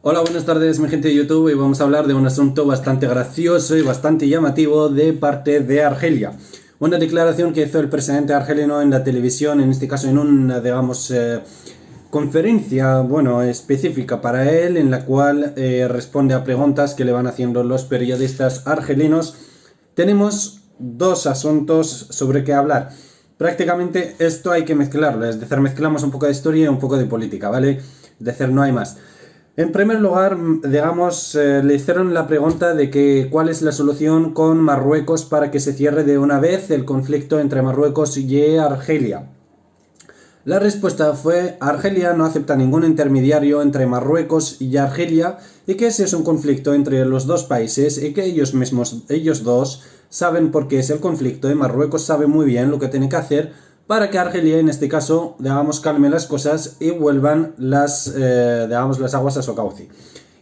Hola, buenas tardes mi gente de YouTube y vamos a hablar de un asunto bastante gracioso y bastante llamativo de parte de Argelia. Una declaración que hizo el presidente argelino en la televisión, en este caso en una, conferencia, específica para él, en la cual responde a preguntas que le van haciendo los periodistas argelinos. Tenemos dos asuntos sobre qué hablar. Prácticamente esto hay que mezclarlo, es decir, mezclamos un poco de historia y un poco de política, ¿vale? Es decir, no hay más. En primer lugar, le hicieron la pregunta de que cuál es la solución con Marruecos para que se cierre de una vez el conflicto entre Marruecos y Argelia. La respuesta fue: Argelia no acepta ningún intermediario entre Marruecos y Argelia, y que ese es un conflicto entre los dos países y que ellos dos, saben por qué es el conflicto y Marruecos sabe muy bien lo que tiene que hacer para que Argelia, en este caso, calme las cosas y vuelvan las aguas a su cauce.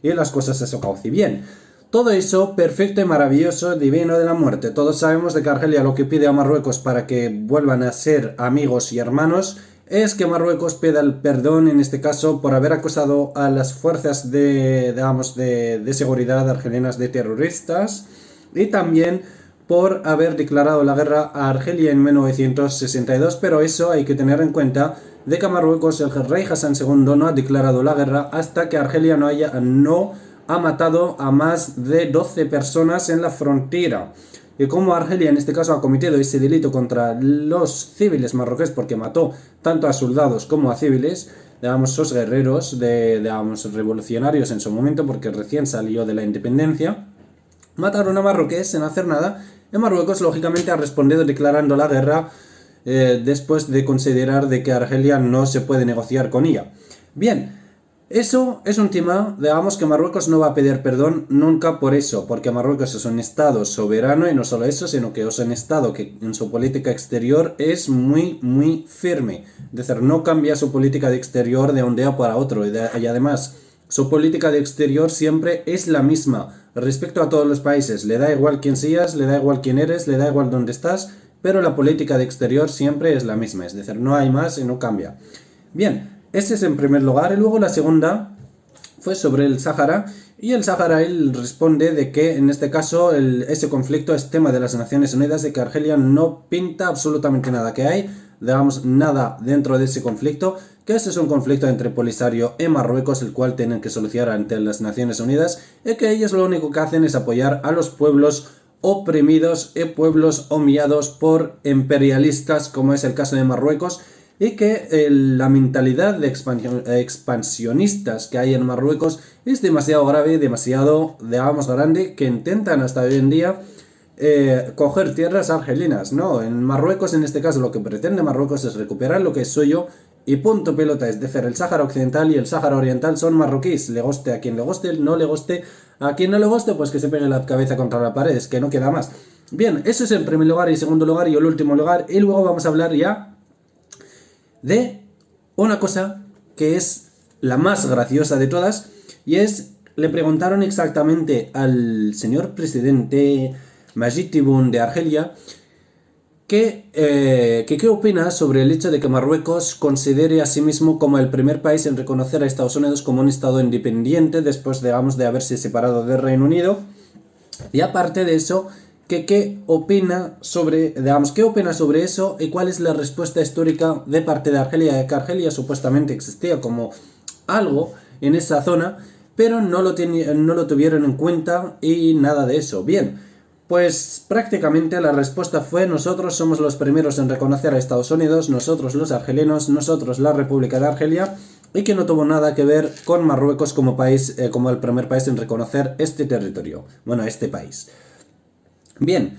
Y las cosas a su cauce. Bien, todo eso perfecto y maravilloso, divino de la muerte. Todos sabemos de que Argelia lo que pide a Marruecos para que vuelvan a ser amigos y hermanos es que Marruecos pida el perdón, en este caso, por haber acusado a las fuerzas de seguridad argelinas de terroristas, y también por haber declarado la guerra a Argelia en 1962, pero eso hay que tener en cuenta de que Marruecos, el rey Hassan II, no ha declarado la guerra hasta que Argelia no ha matado a más de 12 personas en la frontera. Y como Argelia en este caso ha cometido ese delito contra los civiles marroquíes porque mató tanto a soldados como a civiles, sus guerreros revolucionarios en su momento, porque recién salió de la independencia, mataron a marroquíes sin hacer nada, y Marruecos lógicamente ha respondido declarando la guerra después de considerar de que Argelia no se puede negociar con ella. Bien, eso es un tema, que Marruecos no va a pedir perdón nunca por eso, porque Marruecos es un estado soberano, y no solo eso, sino que es un estado que en su política exterior es muy, muy firme. Es decir, no cambia su política de exterior de un día para otro, y además su política de exterior siempre es la misma respecto a todos los países. Le da igual quién seas, le da igual quién eres, le da igual dónde estás, pero la política de exterior siempre es la misma. Es decir, no hay más y no cambia. Bien, este es en primer lugar. Y luego la segunda fue sobre el Sáhara. Y el Sáhara, él responde de que en este caso ese conflicto es tema de las Naciones Unidas, de que Argelia no pinta absolutamente nada que hay, nada dentro de ese conflicto, que este es un conflicto entre Polisario y Marruecos, el cual tienen que solucionar ante las Naciones Unidas, y que ellos lo único que hacen es apoyar a los pueblos oprimidos y pueblos humillados por imperialistas, como es el caso de Marruecos, y que la mentalidad de expansionistas que hay en Marruecos es demasiado grave, demasiado, grande, que intentan hasta hoy en día coger tierras argelinas. No, en Marruecos, en este caso, lo que pretende Marruecos es recuperar lo que es suyo y punto pelota. Es decir, el Sáhara Occidental y el Sáhara Oriental son marroquíes, le guste a quien le guste, no le guste a quien no le guste, pues que se pegue la cabeza contra la pared, es que no queda más. Bien, eso es en primer lugar, y en segundo lugar y el último lugar, y luego vamos a hablar ya de una cosa que es la más graciosa de todas, y le preguntaron exactamente al señor presidente Majid Tebboune de Argelia qué opina sobre el hecho de que Marruecos considere a sí mismo como el primer país en reconocer a Estados Unidos como un estado independiente después de haberse separado del Reino Unido. Y aparte de eso, ¿qué opina sobre eso y cuál es la respuesta histórica de parte de Argelia? Que Argelia supuestamente existía como algo en esa zona, pero no lo tuvieron en cuenta y nada de eso. Bien, pues prácticamente la respuesta fue: nosotros somos los primeros en reconocer a Estados Unidos, nosotros los argelinos, nosotros la República de Argelia, y que no tuvo nada que ver con Marruecos como país, como el primer país en reconocer este territorio, este país. Bien,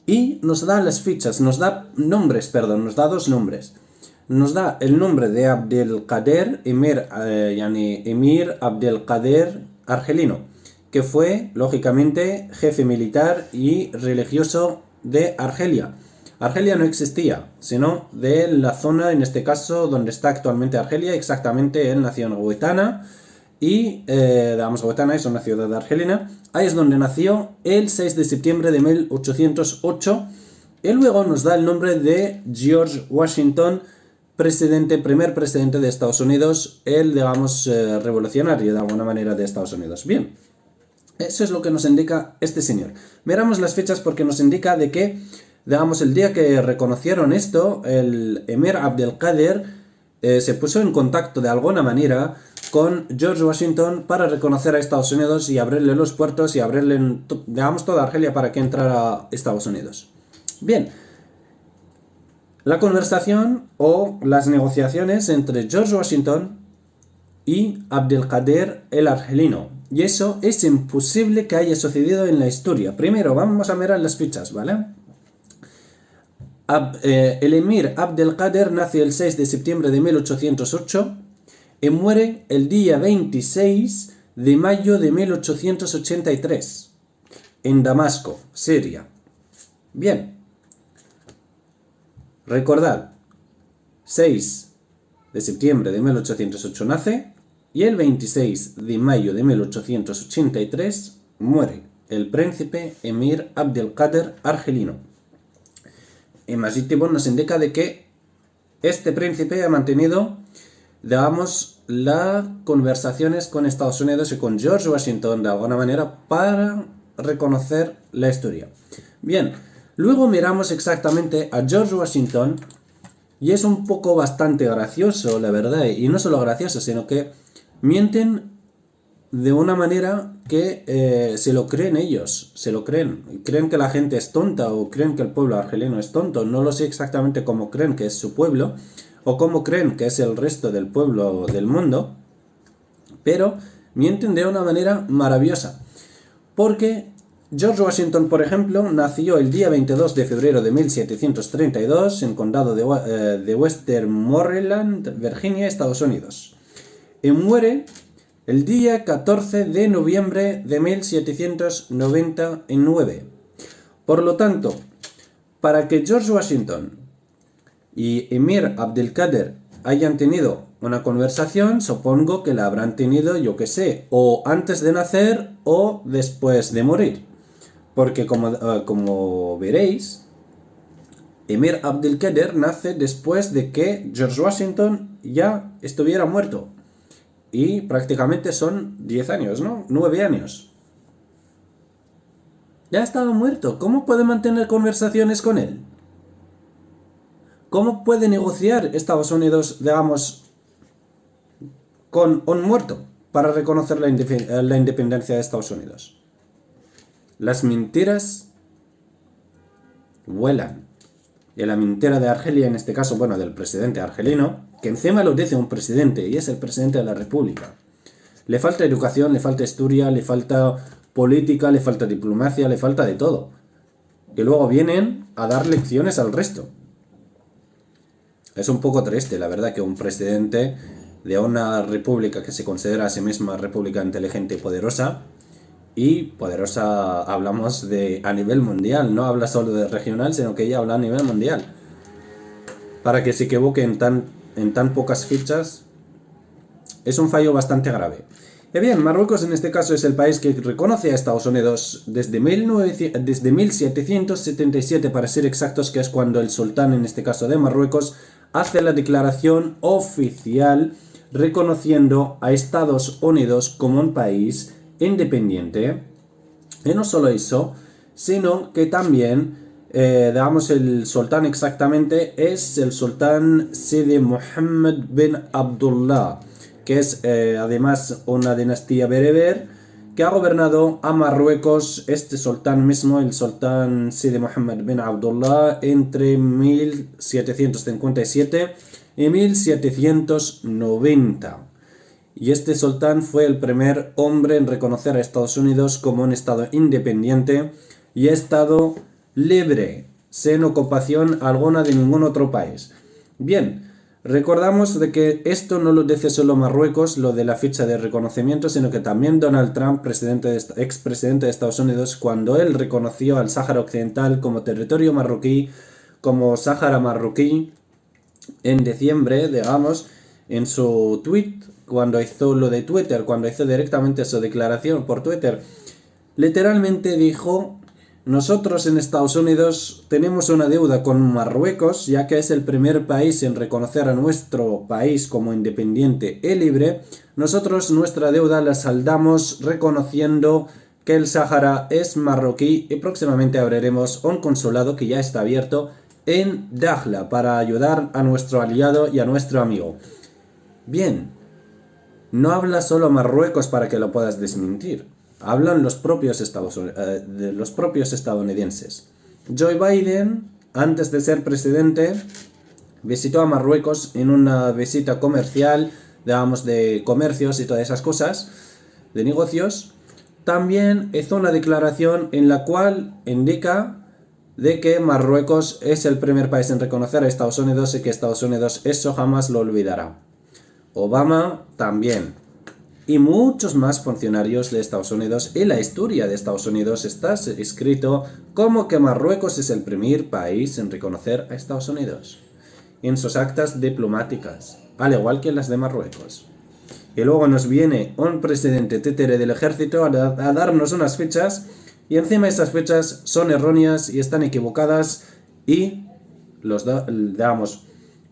y nos da las fichas, nos da dos nombres. Nos da el nombre de Abdelkader, Emir Abdelkader argelino, que fue, lógicamente, jefe militar y religioso de Argelia. Argelia no existía, sino de la zona, en este caso, donde está actualmente Argelia. Exactamente, él nació en Huetana, y Huetana es una ciudad argelina. Ahí es donde nació el 6 de septiembre de 1808. Y luego nos da el nombre de George Washington, primer presidente de Estados Unidos, el, digamos, revolucionario de alguna manera de Estados Unidos. Bien, eso es lo que nos indica este señor. Miramos las fechas porque nos indica de que, digamos, el día que reconocieron esto, el emir Abdelkader se puso en contacto de alguna manera con George Washington para reconocer a Estados Unidos y abrirle los puertos y abrirle, digamos, toda Argelia para que entrara a Estados Unidos. Bien, la conversación o las negociaciones entre George Washington y Abdelkader el argelino. Y eso es imposible que haya sucedido en la historia. Primero, vamos a mirar las fichas, ¿vale? El emir Abdelkader nació el 6 de septiembre de 1808 y muere el día 26 de mayo de 1883 en Damasco, Siria. Bien, recordad, 6 de septiembre de 1808 nace y el 26 de mayo de 1883 muere el príncipe emir Abdelkader argelino. Y Majid Tebboune nos indica de que este príncipe ha mantenido, digamos, las conversaciones con Estados Unidos y con George Washington de alguna manera para reconocer la historia. Bien, luego miramos exactamente a George Washington y es un poco bastante gracioso, la verdad, y no solo gracioso, sino que mienten de una manera que se lo creen ellos, se lo creen. Creen que la gente es tonta o creen que el pueblo argelino es tonto. No lo sé exactamente cómo creen que es su pueblo o cómo creen que es el resto del pueblo del mundo, pero mienten de una manera maravillosa. Porque George Washington, por ejemplo, nació el día 22 de febrero de 1732 en el condado de Westmoreland, Virginia, Estados Unidos. Y muere el día 14 de noviembre de 1799. Por lo tanto, para que George Washington y emir Abdelkader hayan tenido una conversación, supongo que la habrán tenido, yo que sé, o antes de nacer o después de morir. Porque como veréis, emir Abdelkader nace después de que George Washington ya estuviera muerto. Y prácticamente son 10 años, ¿no? 9 años. Ya estaba muerto. ¿Cómo puede mantener conversaciones con él? ¿Cómo puede negociar Estados Unidos, digamos, con un muerto para reconocer la independencia de Estados Unidos? Las mentiras vuelan. Y la mentira de Argelia, en este caso, bueno, del presidente argelino, que encima lo dice un presidente y es el presidente de la República. Le falta educación, le falta historia, le falta política, le falta diplomacia, le falta de todo. Y luego vienen a dar lecciones al resto. Es un poco triste, la verdad, que un presidente de una república que se considera a sí misma república inteligente y poderosa hablamos de a nivel mundial, no habla solo de regional, sino que ella habla a nivel mundial. Para que se equivoque en tan pocas fichas, es un fallo bastante grave. Y bien, Marruecos en este caso es el país que reconoce a Estados Unidos desde 1777, para ser exactos, que es cuando el sultán, en este caso de Marruecos, hace la declaración oficial reconociendo a Estados Unidos como un país independiente. Y no solo eso, sino que también, digamos, el sultán exactamente es el sultán Sidi Mohammed bin Abdullah, que es además una dinastía bereber que ha gobernado a Marruecos, este sultán mismo, el sultán Sidi Mohammed bin Abdullah, entre 1757 y 1790. Y este sultán fue el primer hombre en reconocer a Estados Unidos como un estado independiente y estado libre, sin ocupación alguna de ningún otro país. Bien, recordamos de que esto no lo dice solo Marruecos, lo de la ficha de reconocimiento, sino que también Donald Trump, expresidente de Estados Unidos, cuando él reconoció al Sáhara Occidental como territorio marroquí, como Sáhara marroquí, en diciembre, digamos, en su tweet, cuando hizo lo de Twitter, cuando hizo directamente su declaración por Twitter, literalmente dijo Nosotros en Estados Unidos tenemos una deuda con Marruecos, ya que es el primer país en reconocer a nuestro país como independiente y libre. Nosotros nuestra deuda la saldamos reconociendo que el Sáhara es marroquí y próximamente abriremos un consulado que ya está abierto en Dakhla para ayudar a nuestro aliado y a nuestro amigo. Bien, no habla solo Marruecos para que lo puedas desmentir. Hablan los propios estadounidenses. Joe Biden, antes de ser presidente, visitó a Marruecos en una visita comercial, digamos, de comercios y todas esas cosas, de negocios. También hizo una declaración en la cual indica de que Marruecos es el primer país en reconocer a Estados Unidos y que Estados Unidos eso jamás lo olvidará. Obama también. Y muchos más funcionarios de Estados Unidos. Y la historia de Estados Unidos está escrito como que Marruecos es el primer país en reconocer a Estados Unidos en sus actas diplomáticas, al igual que las de Marruecos. Y luego nos viene un presidente títere del ejército a darnos unas fechas, y encima esas fechas son erróneas y están equivocadas, y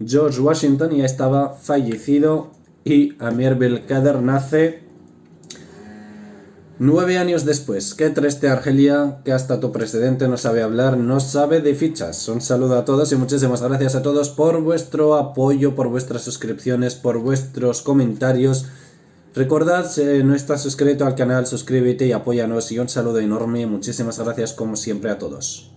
George Washington ya estaba fallecido y Amir Belkader nace 9 años después. Qué triste, Argelia, que hasta tu presidente no sabe hablar, no sabe de fichas. Un saludo a todos y muchísimas gracias a todos por vuestro apoyo, por vuestras suscripciones, por vuestros comentarios. Recordad, si no estás suscrito al canal, suscríbete y apóyanos, y un saludo enorme. Muchísimas gracias como siempre a todos.